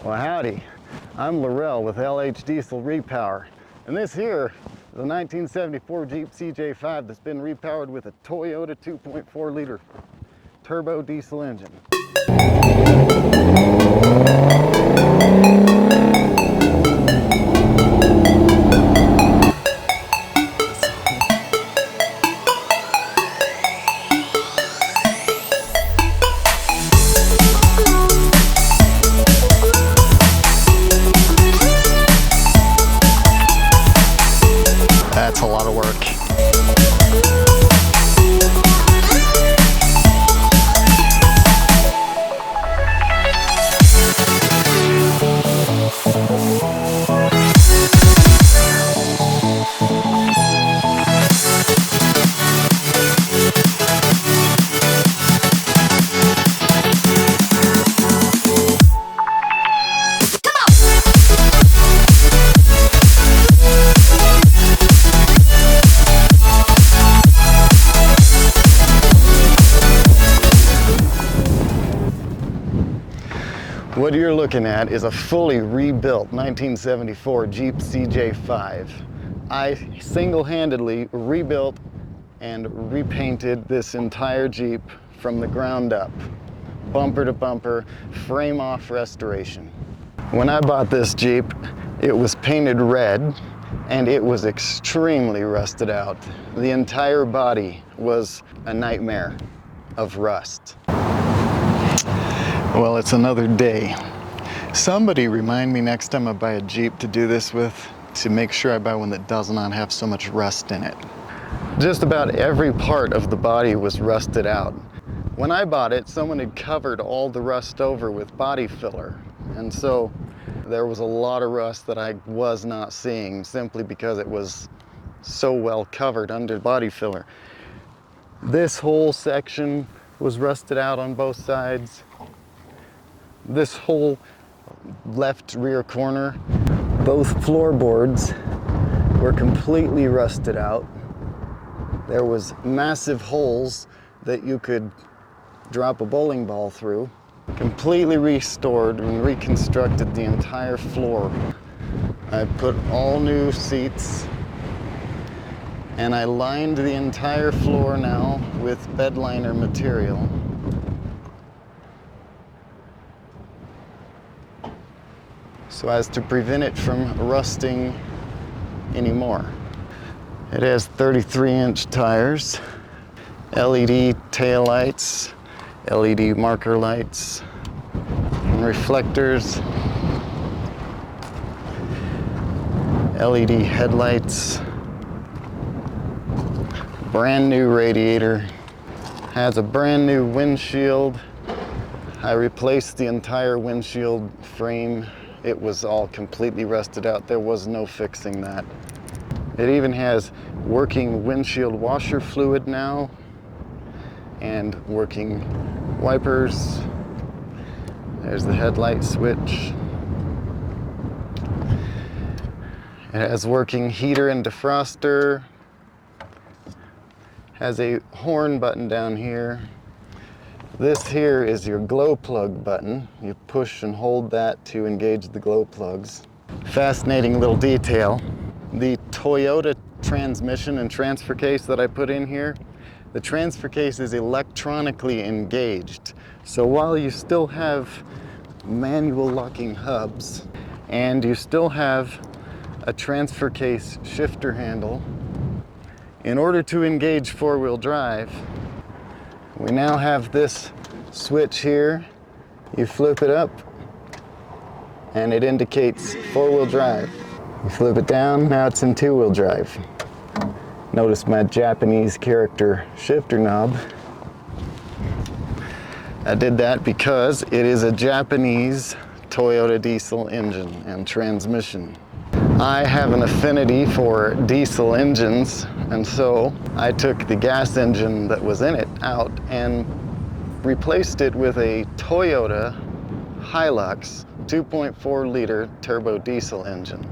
Well, howdy. I'm Laurel with LH Diesel Repower, and this here is a 1974 Jeep CJ5 that's been repowered with a Toyota 2.4 liter turbo diesel engine. That's a lot of work. What you're looking at is a fully rebuilt 1974 Jeep CJ5. I single-handedly rebuilt and repainted this entire Jeep from the ground up, bumper to bumper, frame off restoration. When I bought this Jeep, it was painted red and it was extremely rusted out. The entire body was a nightmare of rust. Well, it's another day. Somebody remind me next time I buy a Jeep to do this with, to make sure I buy one that does not have so much rust in it. Just about every part of the body was rusted out. When I bought it, someone had covered all the rust over with body filler. And so there was a lot of rust that I was not seeing simply because it was so well covered under body filler. This whole section was rusted out on both sides. This whole left rear corner, both floorboards were completely rusted out. There was massive holes that you could drop a bowling ball through. Completely restored and reconstructed the entire floor. I put all new seats and I lined the entire floor now with bed liner material. So as to prevent it from rusting anymore. It has 33-inch tires, LED taillights, LED marker lights, and reflectors, LED headlights, brand new radiator, has a brand new windshield. I replaced the entire windshield frame. It was all completely rusted out. There was no fixing that. It even has working windshield washer fluid now and working wipers. There's the headlight switch. It has working heater and defroster. Has a horn button down here. This here is your glow plug button. You push and hold that to engage the glow plugs. Fascinating little detail. The Toyota transmission and transfer case that I put in here, the transfer case is electronically engaged. So while you still have manual locking hubs and you still have a transfer case shifter handle, in order to engage four-wheel drive, we now have this switch here. You flip it up and it indicates four-wheel drive. You flip it down, now it's in two-wheel drive. Notice my Japanese character shifter knob. I did that because it is a Japanese Toyota diesel engine and transmission. I have an affinity for diesel engines, and so I took the gas engine that was in it out and replaced it with a Toyota Hilux 2.4 liter turbo diesel engine.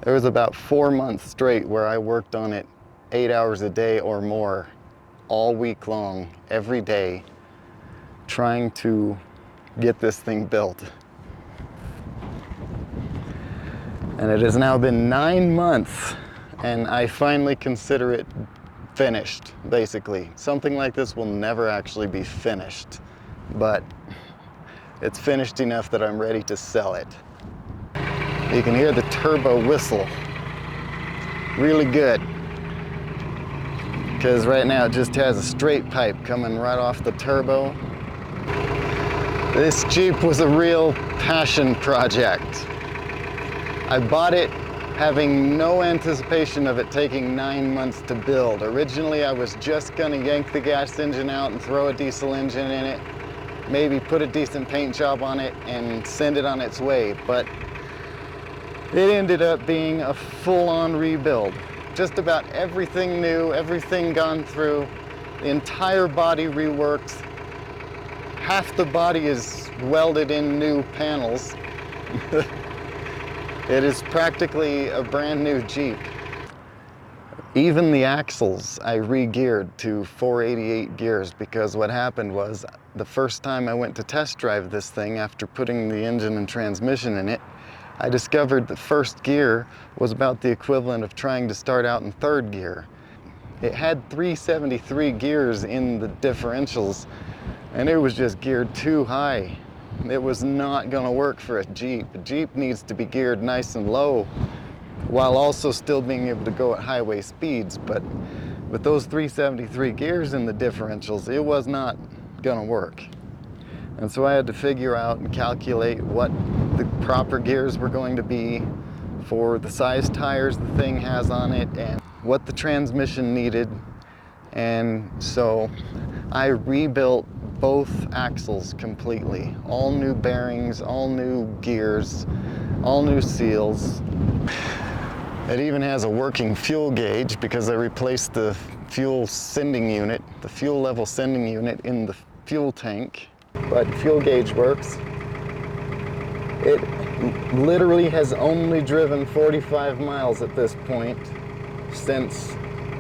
There was about 4 months straight where I worked on it 8 hours a day or more, all week long, every day, trying to get this thing built. And it has now been 9 months, and I finally consider it finished, basically. Something like this will never actually be finished, but it's finished enough that I'm ready to sell it. You can hear the turbo whistle. Really good. Because right now it just has a straight pipe coming right off the turbo. This Jeep was a real passion project. I bought it having no anticipation of it taking 9 months to build. Originally, I was just gonna yank the gas engine out and throw a diesel engine in it, maybe put a decent paint job on it and send it on its way, but it ended up being a full-on rebuild. Just about everything new, everything gone through, the entire body reworked. Half the body is welded in new panels. It is practically a brand new Jeep. Even the axles I re-geared to 488 gears, because what happened was the first time I went to test drive this thing after putting the engine and transmission in it, I discovered that first gear was about the equivalent of trying to start out in third gear. It had 373 gears in the differentials, and it was just geared too high. It was not gonna work for a Jeep. A Jeep needs to be geared nice and low while also still being able to go at highway speeds, but with those 373 gears in the differentials, it was not gonna work. And so I had to figure out and calculate what the proper gears were going to be for the size tires the thing has on it and what the transmission needed. And so I rebuilt both axles completely. All new bearings, all new gears, all new seals. It even has a working fuel gauge because I replaced the fuel sending unit, the fuel level sending unit in the fuel tank. But fuel gauge works. It literally has only driven 45 miles at this point since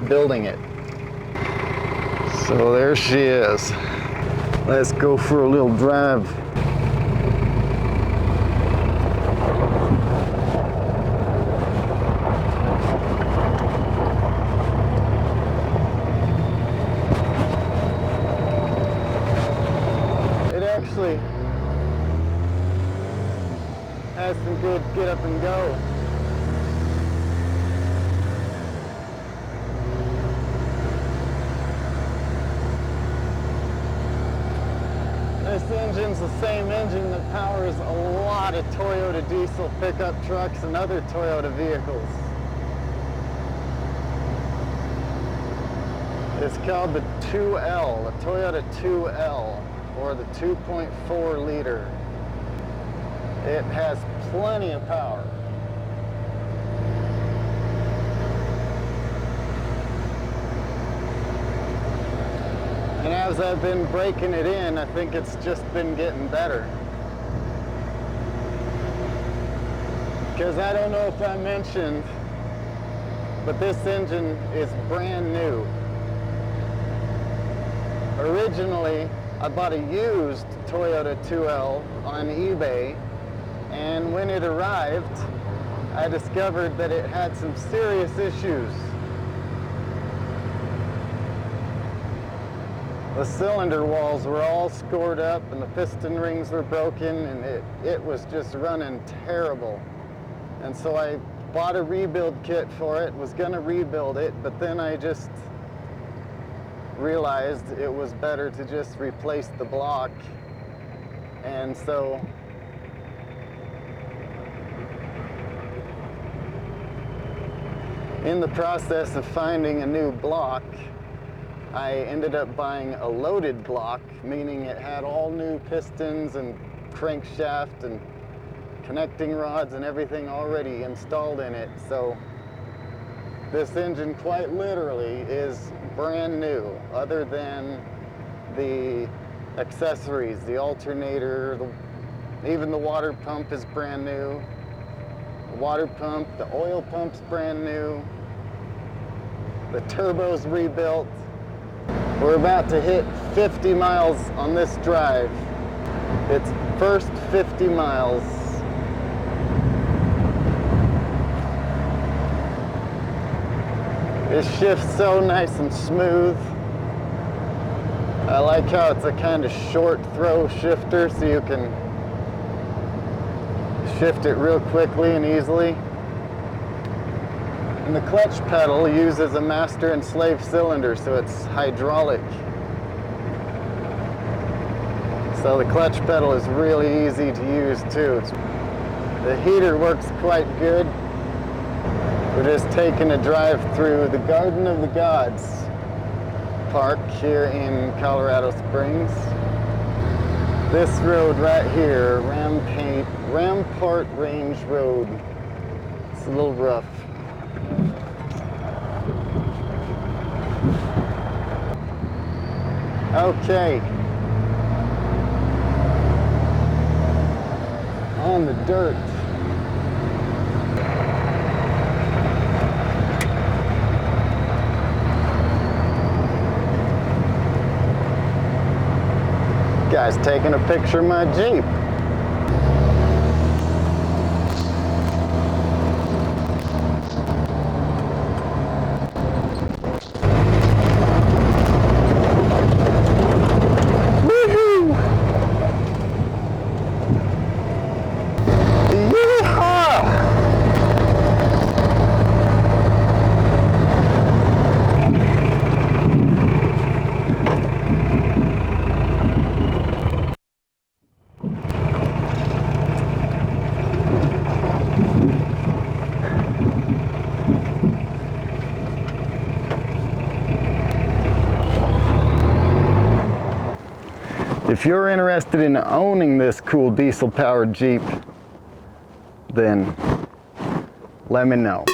building it. So there she is. Let's go for a little drive. It actually has some good get up and go. This engine's the same engine that powers a lot of Toyota diesel pickup trucks and other Toyota vehicles. It's called the 2L, the Toyota 2L, or the 2.4 liter. It has plenty of power. And as I've been breaking it in, I think it's just been getting better. Because I don't know if I mentioned, but this engine is brand new. Originally, I bought a used Toyota 2L on eBay, and when it arrived, I discovered that it had some serious issues. The cylinder walls were all scored up and the piston rings were broken, and it was just running terrible. And so I bought a rebuild kit for it, was gonna rebuild it, but then I just realized it was better to just replace the block. And so in the process of finding a new block, I ended up buying a loaded block, meaning it had all new pistons and crankshaft and connecting rods and everything already installed in it. So this engine quite literally is brand new, other than the accessories, the alternator, even the water pump is brand new. The water pump, the oil pump's brand new. The turbo's rebuilt. We're about to hit 50 miles on this drive. It's first 50 miles. It shifts so nice and smooth. I like how it's a kind of short throw shifter, so you can shift it real quickly and easily. And the clutch pedal uses a master and slave cylinder, so it's hydraulic. So the clutch pedal is really easy to use too. The heater works quite good. We're just taking a drive through the Garden of the Gods park here in Colorado Springs. This road right here, Rampart Range Road. It's a little rough. Okay. On the dirt. Guy's taking a picture of my Jeep. If you're interested in owning this cool diesel-powered Jeep, then let me know.